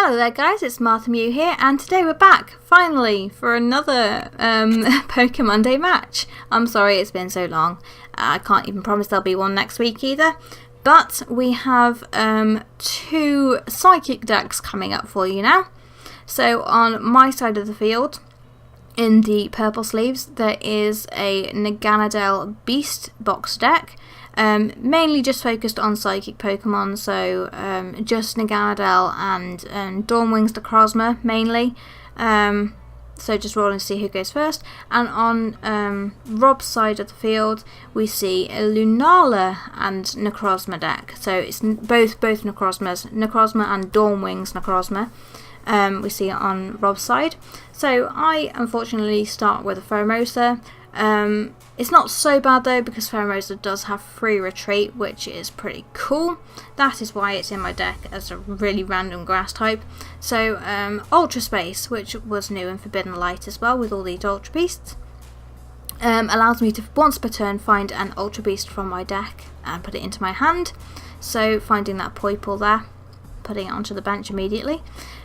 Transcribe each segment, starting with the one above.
Hello there guys, it's MarthaMew here, and today we're back, finally, for another Pokémonday match. I'm sorry it's been so long. I can't even promise there'll be one next week either. But we have two Psychic decks coming up for you now. So on my side of the field, in the purple sleeves, there is a Naganadel Beast box deck. Mainly just focused on Psychic Pokemon, so just Naganadel and Dawnwing's necrozma mainly. So just rolling to see who goes first. And on Rob's side of the field, we see a Lunala and necrozma deck. So it's both necrozmas, necrozma and Dawnwing's necrozma. We see it on Rob's side. So I unfortunately start with a Pheromosa. It's not so bad though, because Pheromosa does have free retreat, which is pretty cool. That is why it's in my deck as a really random grass type. So Ultra Space, which was new in Forbidden Light as well with all these Ultra Beasts, allows me to once per turn find an Ultra Beast from my deck and put it into my hand. So finding that Poipole there, putting it onto the bench immediately.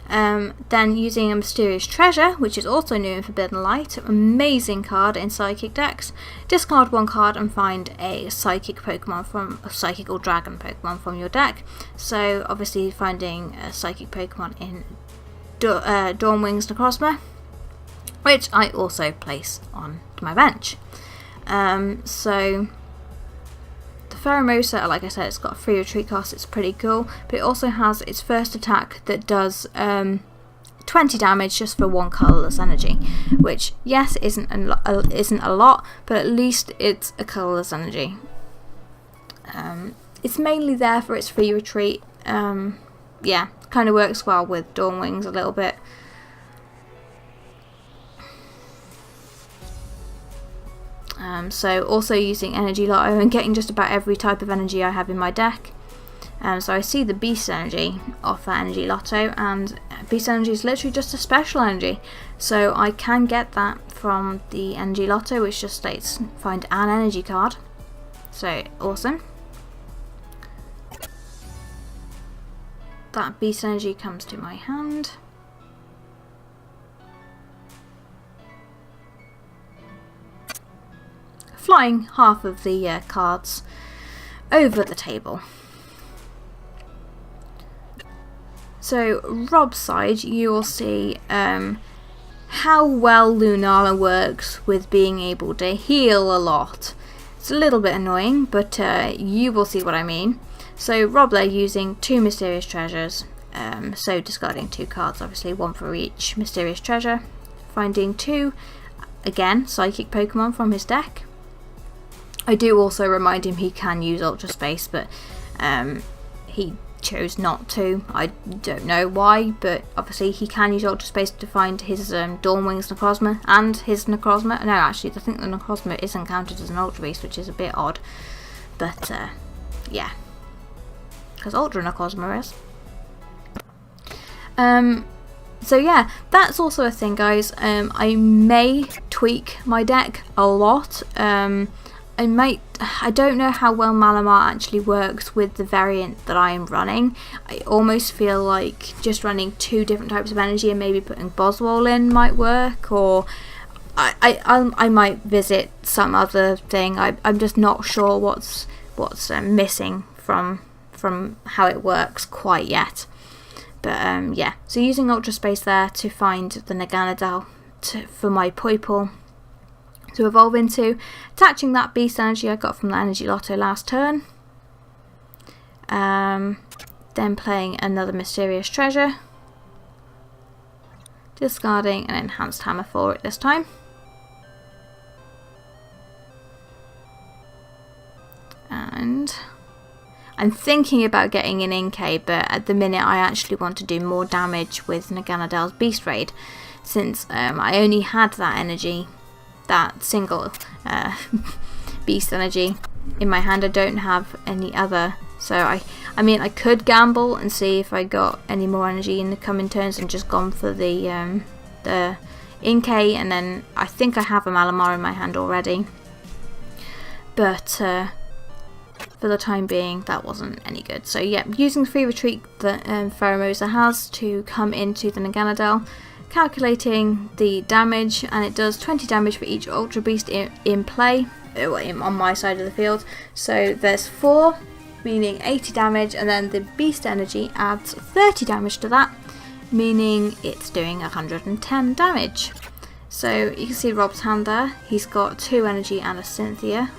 Then using a Mysterious Treasure, which is also new in Forbidden Light, amazing card in Psychic decks. Discard one card and find a Psychic Pokemon from a Psychic or Dragon Pokemon from your deck. So obviously finding a Psychic Pokemon in Dawnwing's necrozma, which I also place on my bench. So Pheromosa, like I said, it's got a free retreat cost, it's pretty cool, but it also has its first attack that does 20 damage just for one colourless energy, which, yes, isn't a lot, but at least it's a colourless energy. It's mainly there for its free retreat. Yeah, kind of works well with Dawnwings a little bit. So also using Energy Lotto and getting just about every type of energy I have in my deck. So I see the Beast Energy off that Energy Lotto, and Beast Energy is literally just a special energy. So I can get that from the Energy Lotto, which just states find an energy card. So awesome. That Beast Energy comes to my hand. Flying half of the cards over the table. So Rob's side, you will see how well Lunala works with being able to heal a lot. It's a little bit annoying, but you will see what I mean. So Rob there using two Mysterious Treasures, so discarding two cards, obviously one for each Mysterious Treasure, finding two, again, Psychic Pokemon from his deck. I do also remind him he can use Ultra Space, but he chose not to. I don't know why, but obviously he can use Ultra Space to find his Dawnwing's necrozma and his necrozma. No, actually, I think the necrozma isn't counted as an Ultra Beast, which is a bit odd. But, yeah. Because Ultra necrozma is. So yeah, that's also a thing, guys. I may tweak my deck a lot. I don't know how well Malamar actually works with the variant that I am running. I almost feel like just running two different types of energy and maybe putting Boswell in might work, or I might visit some other thing. I'm just not sure what's missing from how it works quite yet. But yeah, so using Ultra Space there to find the Naganadel for my Poipole to evolve into, attaching that Beast Energy I got from the Energy Lotto last turn, then playing another Mysterious Treasure, discarding an Enhanced Hammer for it this time, and I'm thinking about getting an Inkay, but at the minute I actually want to do more damage with Naganadel's Beast Raid, since I only had that energy, that single Beast Energy in my hand. I don't have any other, so I mean I could gamble and see if I got any more energy in the coming turns and just gone for the Inkay, and then I think I have a Malamar in my hand already, but for the time being, that wasn't any good. So yeah, using the free retreat that Pheromosa has to come into the Naganadel, calculating the damage, and it does 20 damage for each Ultra Beast in play, on my side of the field. So there's 4, meaning 80 damage, and then the Beast Energy adds 30 damage to that, meaning it's doing 110 damage. So you can see Rob's hand there, he's got 2 energy and a Cynthia.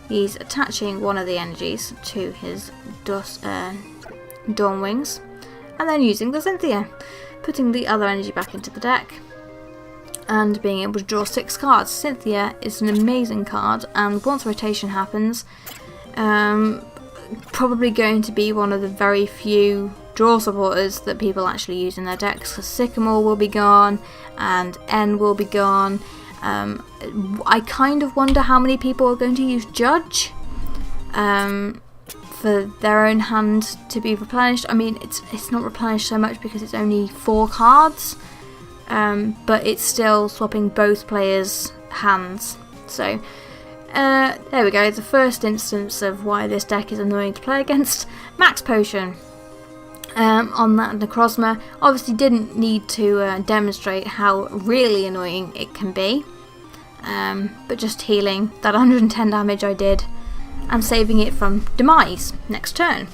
He's attaching one of the energies to his Dawn Wings, and then using the Cynthia, putting the other energy back into the deck, and being able to draw 6 cards. Cynthia is an amazing card, and once rotation happens, probably going to be one of the very few draw supporters that people actually use in their decks, because Sycamore will be gone, and N will be gone. I kind of wonder how many people are going to use Judge for their own hand to be replenished. I mean, it's not replenished so much because it's only 4 cards, but it's still swapping both players' hands. So there we go, the first instance of why this deck is annoying to play against. Max Potion on that necrozma. Obviously didn't need to demonstrate how really annoying it can be, but just healing that 110 damage I did and saving it from demise next turn.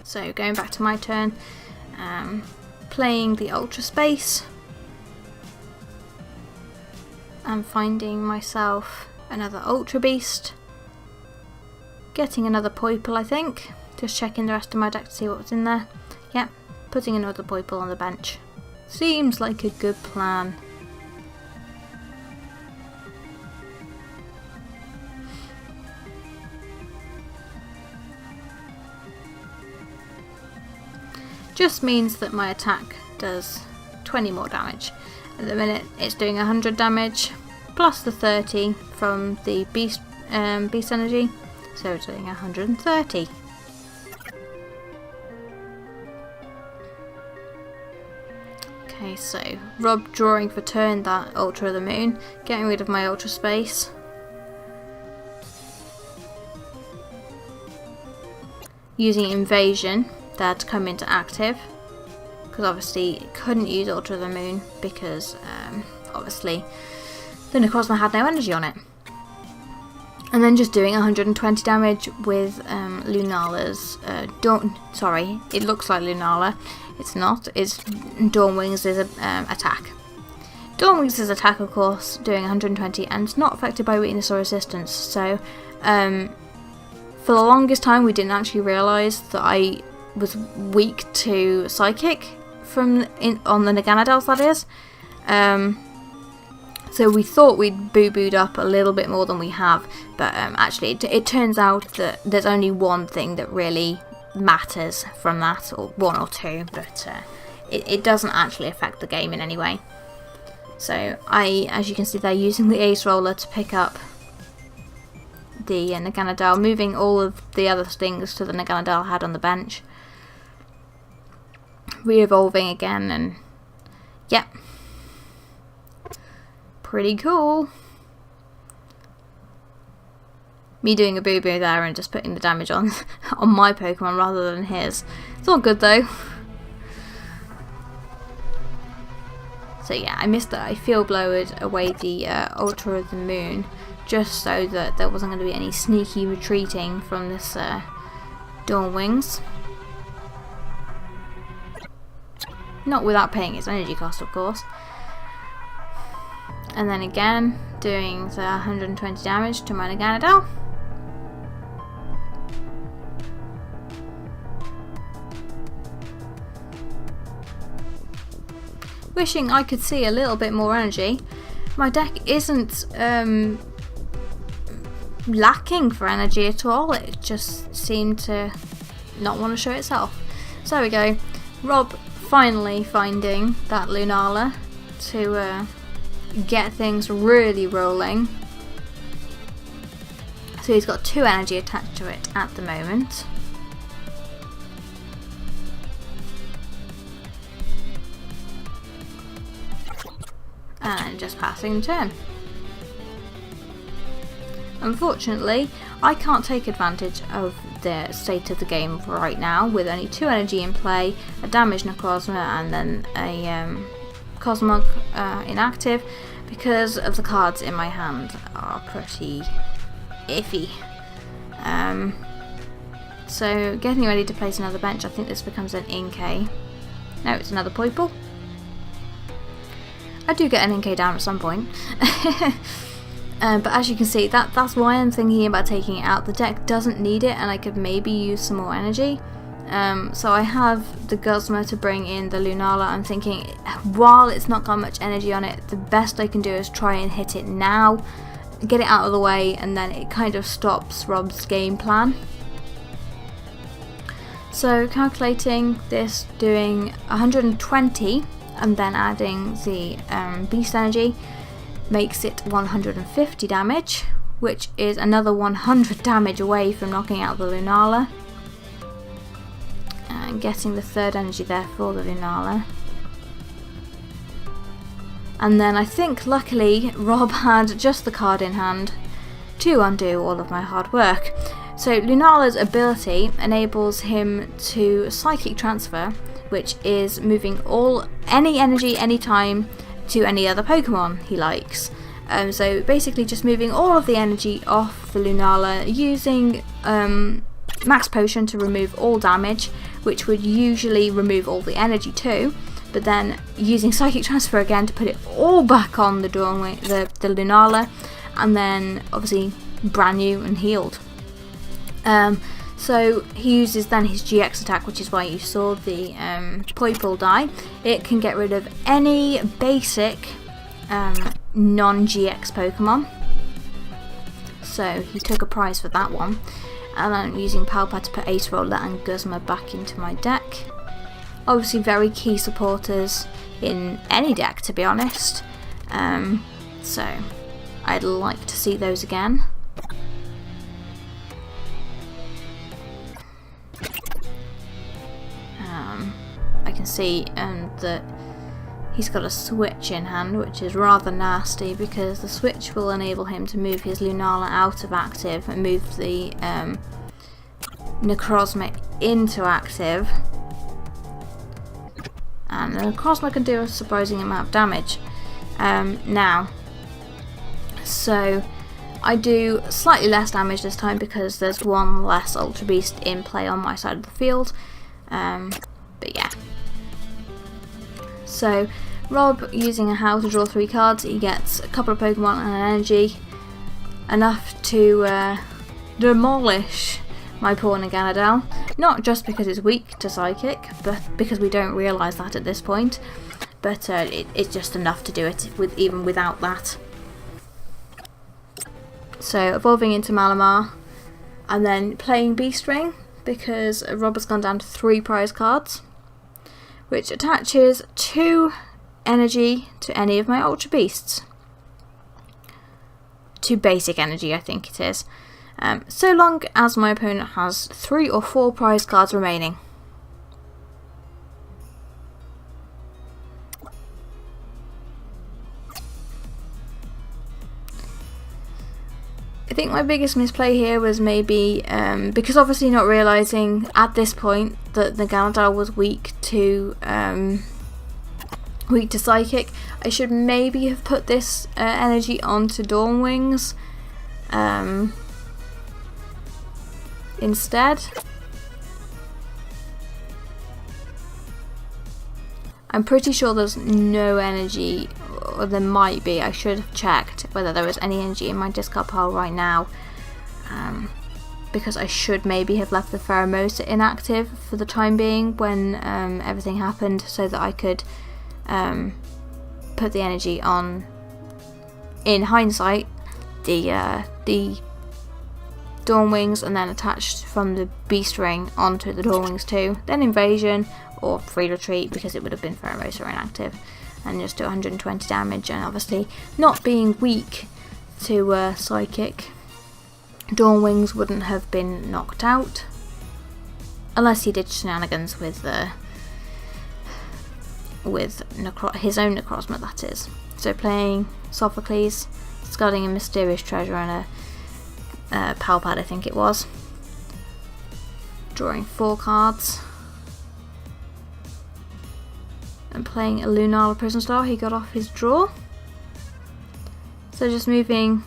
So going back to my turn, playing the Ultra Space and finding myself another Ultra Beast, getting another Poiple, I think. Just checking the rest of my deck to see what's in there. Yep, putting another Poiple on the bench. Seems like a good plan. Just means that my attack does 20 more damage. At the minute it's doing 100 damage, plus the 30 from the beast energy, so it's doing 130. Okay, so Rob drawing for turn that Ultra of the Moon, getting rid of my Ultra Space. Using Invasion there to come into active, because obviously it couldn't use Ultra of the Moon because obviously the necrozma had no energy on it. And then just doing 120 damage with Lunala's sorry, it looks like Lunala, it's not, it's Dawn Wings' attack. Dawn Wings' attack, of course, doing 120, and it's not affected by weakness or resistance, so for the longest time we didn't actually realise that I was weak to Psychic on the Naganadels, that is. So we thought we'd boo-booed up a little bit more than we have, but actually it turns out that there's only one thing that really matters from that, or 1 or 2, but it doesn't actually affect the game in any way. So as you can see there, using the Ace Roller to pick up the Naganadel, moving all of the other things to the Naganadel had on the bench, re-evolving again, and yep. Pretty cool. Me doing a boo-boo there and just putting the damage on my Pokemon rather than his. It's all good though. So yeah, I missed that. I field blowered away the Ultra of the Moon just so that there wasn't going to be any sneaky retreating from this Dawn Wings. Not without paying its energy cost, of course. And then again, doing the 120 damage to my Naganadel. Wishing I could see a little bit more energy. My deck isn't lacking for energy at all, it just seemed to not want to show itself. So there we go, Rob finally finding that Lunala to get things really rolling. So he's got 2 energy attached to it at the moment. And just passing the turn. Unfortunately, I can't take advantage of the state of the game right now with only 2 energy in play, a damaged necrozma and then a Cosmog inactive, because of the cards in my hand are pretty iffy. So getting ready to place another bench. I think this becomes an Inkay. No, it's another Poiple. I do get an Inkay down at some point. But as you can see, that's why I'm thinking about taking it out. The deck doesn't need it and I could maybe use some more energy. So I have the Guzma to bring in the Lunala. I'm thinking, while it's not got much energy on it, the best I can do is try and hit it now, get it out of the way, and then it kind of stops Rob's game plan. So calculating this, doing 120 and then adding the beast energy makes it 150 damage, which is another 100 damage away from knocking out the Lunala. And getting the 3rd energy there for the Lunala. And then I think luckily Rob had just the card in hand to undo all of my hard work. So Lunala's ability enables him to psychic transfer, which is moving any energy anytime to any other Pokemon he likes. So basically just moving all of the energy off the Lunala, using Max Potion to remove all damage, which would usually remove all the energy too, but then using Psychic Transfer again to put it all back on the Lunala, and then obviously brand new and healed. So he uses then his GX attack, which is why you saw the Poiple die. It can get rid of any basic non-GX Pokemon. So he took a prize for that one. And I'm using Palpad to put Acerola and Guzma back into my deck. Obviously very key supporters in any deck, to be honest. So I'd like to see those again. I can see that he's got a switch in hand, which is rather nasty because the switch will enable him to move his Lunala out of active and move the necrozma into active. And the necrozma can do a surprising amount of damage. Now, so I do slightly less damage this time because there's one less Ultra Beast in play on my side of the field. But yeah. So Rob, using a Howl to draw 3 cards, he gets a couple of Pokemon and an energy, enough to demolish my poor Naganadel. Not just because it's weak to Psychic, but because we don't realise that at this point. But it's just enough to do it even without that. So evolving into Malamar, and then playing Beast Ring, because Rob has gone down to 3 prize cards, which attaches 2 energy to any of my Ultra Beasts. 2 basic energy, I think it is. So long as my opponent has 3 or 4 prize cards remaining. I think my biggest misplay here was maybe because obviously not realising at this point that the Naganadel was weak to Psychic. I should maybe have put this energy onto Dawn Wings instead. I'm pretty sure there's no energy, or there might be. I should have checked whether there was any energy in my discard pile right now, because I should maybe have left the Pheromosa inactive for the time being when everything happened, so that I could put the energy on, in hindsight, the Dawn Wings, and then attached from the Beast Ring onto the Dawn Wings too, then Invasion or Free Retreat, because it would have been Pheromosa inactive, and just do 120 damage. And obviously not being weak to Psychic, Dawn Wings wouldn't have been knocked out unless he did shenanigans with his own necrozma, that is. So playing Sophocles, discarding a Mysterious Treasure and a Pal Pad, I think it was. Drawing 4 cards. And playing a Lunala Prison Star he got off his draw. So just moving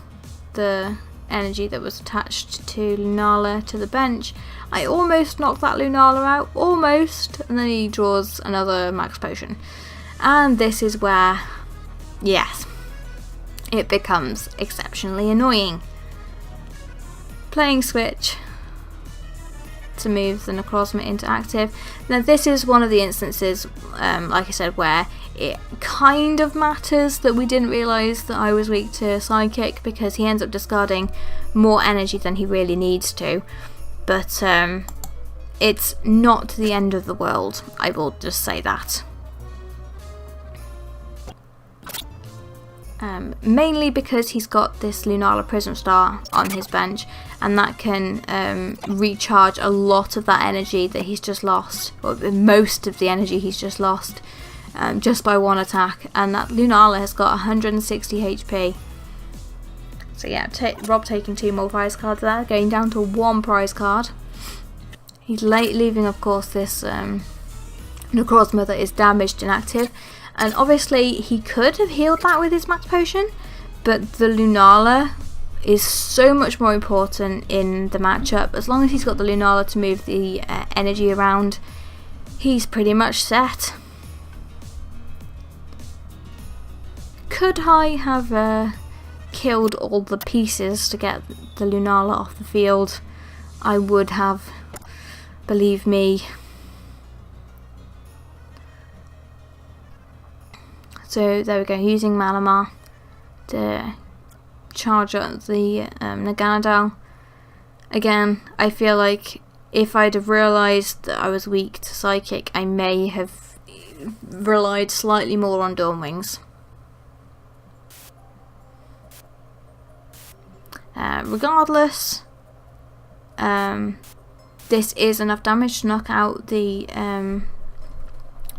the energy that was attached to Lunala to the bench. I almost knocked that Lunala out, almost, and then he draws another max potion. And this is where, yes, it becomes exceptionally annoying. Playing Switch to move the necrozma into active. Now this is one of the instances, like I said, where it kind of matters that we didn't realise that I was weak to Psychic, because he ends up discarding more energy than he really needs to. But it's not the end of the world, I will just say that. Mainly because he's got this Lunala Prism Star on his bench, and that can recharge a lot of that energy that he's just lost, or most of the energy he's just lost, just by one attack. And that Lunala has got 160 HP. So yeah, Rob taking 2 more prize cards there, going down to 1 prize card. He's leaving, of course, this necrozma that is damaged and active. And obviously he could have healed that with his max potion, but the Lunala is so much more important in the matchup. As long as he's got the Lunala to move the energy around, he's pretty much set. Could I have killed all the pieces to get the Lunala off the field? I would have, believe me. So there we go, using Malamar to charge up the Naganadel. Again, I feel like if I'd have realised that I was weak to Psychic, I may have relied slightly more on Dawn Wings. Regardless, this is enough damage to knock out the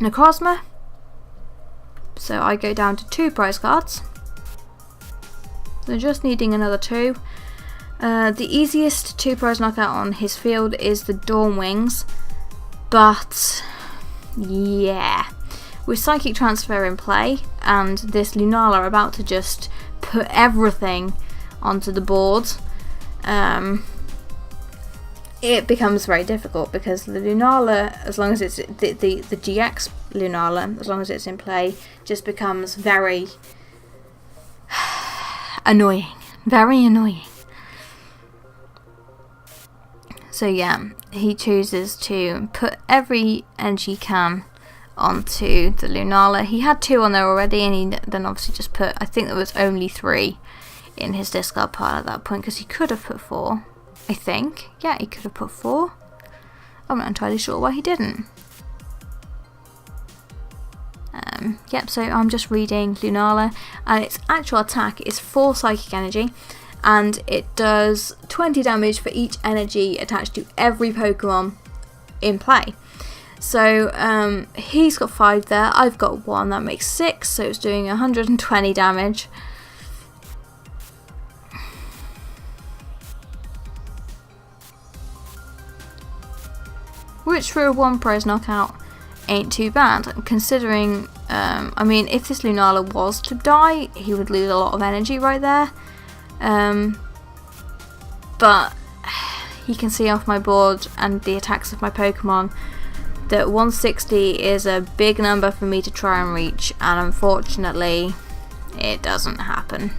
necrozma. So I go down to 2 prize cards. So just needing another 2. The easiest 2 prize knockout on his field is the Dawn Wings, but yeah, with Psychic Transfer in play and this Lunala about to just put everything onto the board, it becomes very difficult, because the Lunala, as long as it's the GX Lunala, as long as it's in play, just becomes very annoying. Very annoying. So yeah, he chooses to put every energy he can onto the Lunala. He had 2 on there already, and he then obviously just put, I think there was only 3 in his discard pile at that point, because he could have put 4. I think. Yeah, he could have put 4. I'm not entirely sure why he didn't. Yep, so I'm just reading Lunala, and its actual attack is 4 psychic energy, and it does 20 damage for each energy attached to every Pokemon in play. So he's got 5 there, I've got 1, that makes 6, so it's doing 120 damage. Which for a 1 prize knockout ain't too bad, considering, I mean, if this Lunala was to die, he would lose a lot of energy right there. But you can see off my board and the attacks of my Pokemon that 160 is a big number for me to try and reach, and unfortunately it doesn't happen.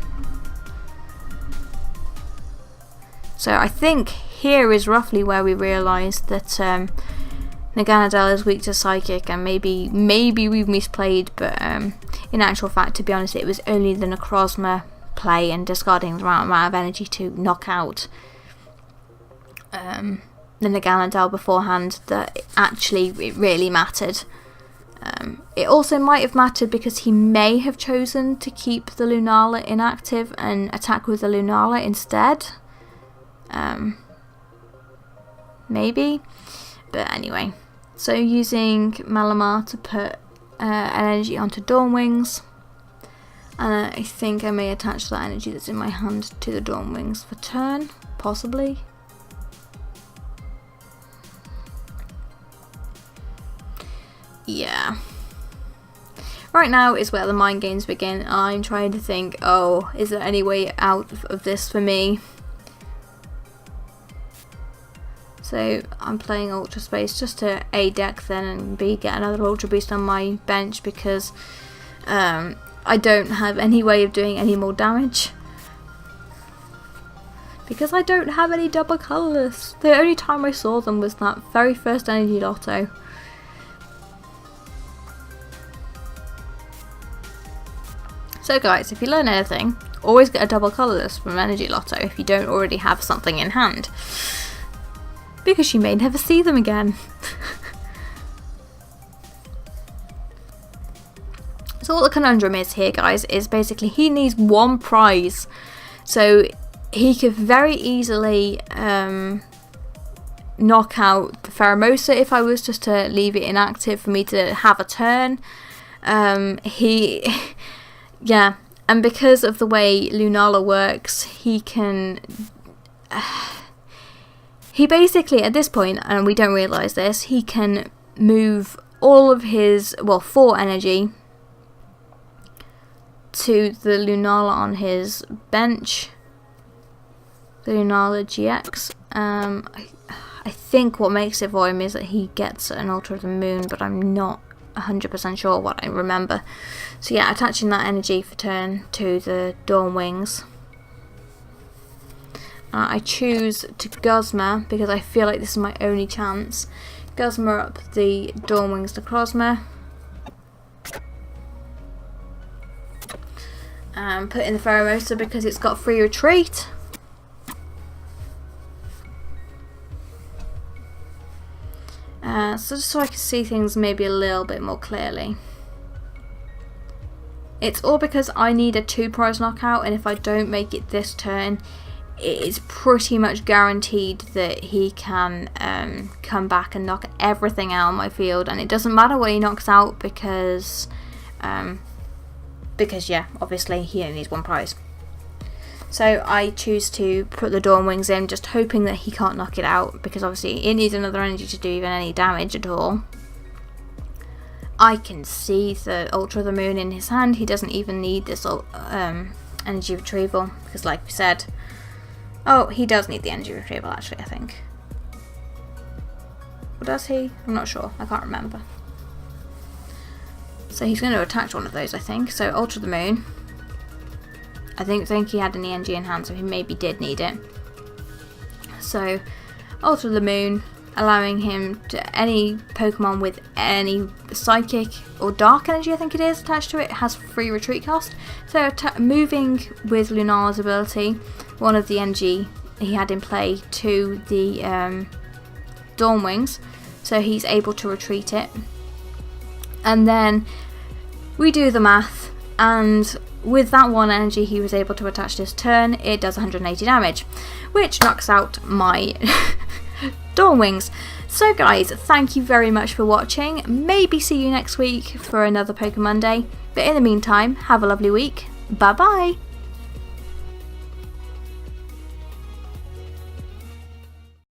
So I think here is roughly where we realise that Naganadel is weak to Psychic, and maybe we've misplayed, but in actual fact, to be honest, it was only the necrozma play and discarding the right amount of energy to knock out the Naganadel beforehand that actually it really mattered. It also might have mattered because he may have chosen to keep the Lunala inactive and attack with the Lunala instead. Maybe, but anyway. So using Malamar to put energy onto Dawn Wings, and I think I may attach that energy that's in my hand to the Dawn Wings for turn. possibly. Yeah. Right now is where the mind games begin. I'm trying to think, oh, is there any way out of this for me? So I'm playing Ultra Space just to A, deck then, and B, get another Ultra Beast on my bench, because I don't have any way of doing any more damage. Because I don't have any double colourless. The only time I saw them was that very first Energy Lotto. So guys, if you learn anything, always get a double colourless from Energy Lotto if you don't already have something in hand. Because you may never see them again. So what the conundrum is here, guys, is basically he needs one prize. So he could very easily knock out the Pheromosa if I was just to leave it inactive for me to have a turn. Yeah, and because of the way Lunala works, he can... he basically, at this point, and we don't realise this, he can move all of his, well, 4 energy to the Lunala on his bench. The Lunala GX. I think what makes it for him is that he gets an Ultra of the Moon, but I'm not 100% sure what I remember. So yeah, attaching that energy for turn to the Dawn Wings. I choose to Guzma because I feel like this is my only chance. Guzma up the Dawn Wings necrozma. Put in the Pheromosa because it's got free retreat. So just so I can see things maybe a little bit more clearly. It's all because I need a 2-prize knockout, and if I don't make it this turn, it is pretty much guaranteed that he can come back and knock everything out on my field, and it doesn't matter what he knocks out because yeah, obviously he only needs 1 prize. So I choose to put the Dawn Wings in, just hoping that he can't knock it out, because obviously it needs another energy to do even any damage at all. I can see the Ultra of the Moon in his hand. He doesn't even need this energy retrieval, because like we said... Oh, he does need the energy retrieval actually, I think. Or does he? I'm not sure. I can't remember. So he's going to attach one of those, I think. So Ultra of the Moon. I don't think he had any energy in hand, so he maybe did need it. So Ultra of the Moon, allowing him to any Pokemon with any Psychic or Dark energy, I think it is, attached to it, has free retreat cost. So moving with Lunala's ability, one of the energy he had in play to the Dawn Wings, so he's able to retreat it. And then we do the math, and with that 1 energy he was able to attach this turn, it does 180 damage, which knocks out my Dawn Wings. So guys, thank you very much for watching. Maybe see you next week for another Pokémonday, but in the meantime, have a lovely week. Bye bye!